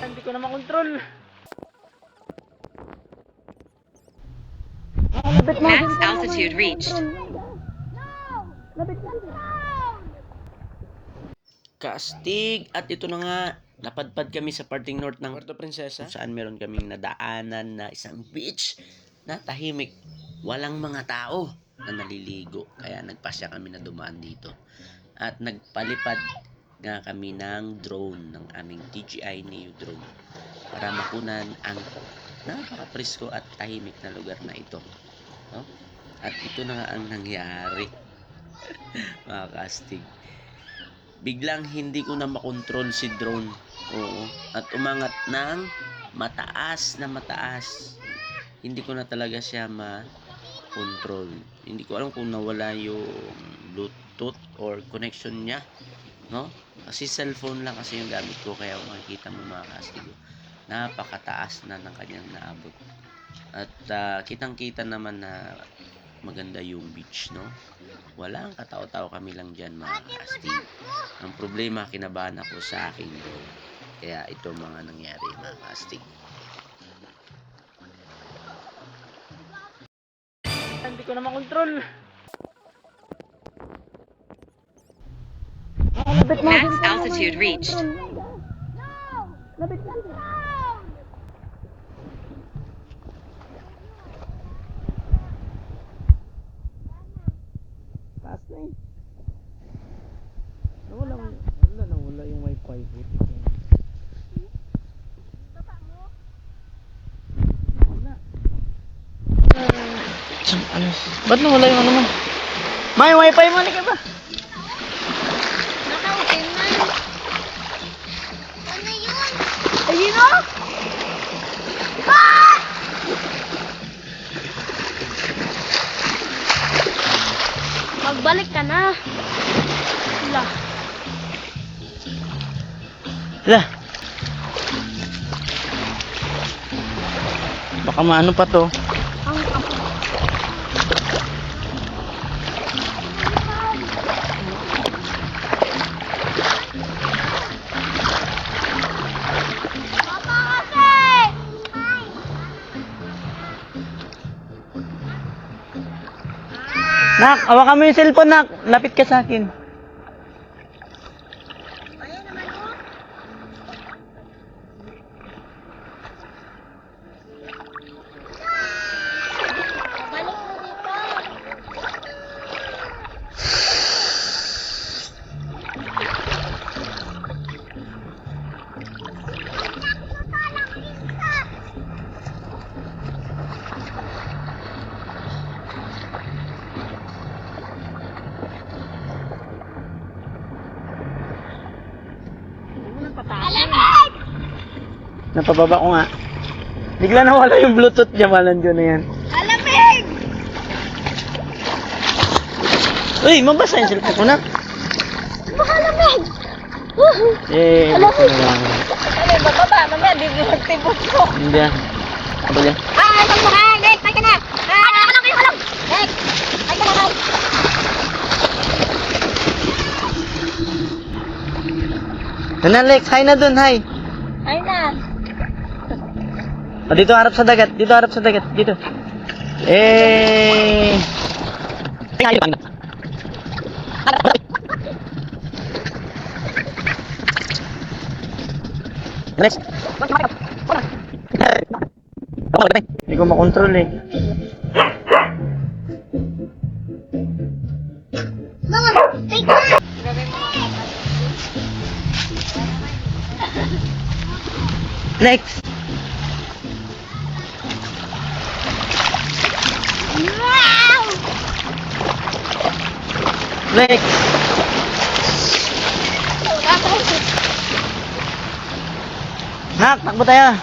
Hindi ko na makontrol. Max altitude reached. Kaastig! At ito na nga, napadpad kami sa parting north ng Puerto Princesa kung saan meron kaming nadaanan na isang beach na tahimik. Walang mga tao na naliligo. Kaya nagpasya kami na dumaan dito. At nagpalipad nga kami ng drone, ng aming DJI Neo drone para makunan ang napaka-presko at tahimik na lugar na ito. No? At ito na nga ang nangyari. Mga kaastig. Biglang hindi ko na makontrol si drone. Oo. At umangat ng mataas na mataas. Hindi ko na talaga siya ma-control. Hindi ko alam kung nawala yung Bluetooth or connection niya. No? Kasi cellphone lang kasi yung gamit ko. Kaya makikita mo mga kastig. Napakataas na ng kanyang naabot. At kitang-kita naman na maganda yung beach, no? Walang katao-tao, kami lang dyan mga kastig. Ang problema, kinabahan ako sa akin drone. Kaya ito mga nangyari mga kastig. Hindi ko na makontrol. Max altitude reached. Taas na eh. Nawala yung wifi. Buti ko. Wala. Ba't nawala yung ano mo? May wifi mo, halika ba? Naka-open man. Ano yun? Ayun o! Magbalik ka na. Wala. Hala. Baka maano pa to. Ang apo. Papa kasi! Nak, hawakan mo yung cellphone, nak. Lapit ka sa akin. Ayaw naman mo. Balik mo dito. Alamig! Napababa ko nga. Bigla nawala yung Bluetooth niya, malan dyan na yan. Alamig! Uy, mabasa yung cellphone ko, nak. Makalamig! Alamig! Ano, bababa, mamaya, di mo magtibot ko. Hindi ah. Apa dyan? Itong mukha! Next! Ay ka na! Alam kayo! Alam! Next! Ay ka na! Ay! Yan na, Lex. Hi na dun, hi. Ay na! O, dito harap sa dagat. Dito harap sa dagat. Dito. Lex. Hindi ko makontrol eh. Mama! Take na! Lex. Wow! Lex. Nak, takbo tayo.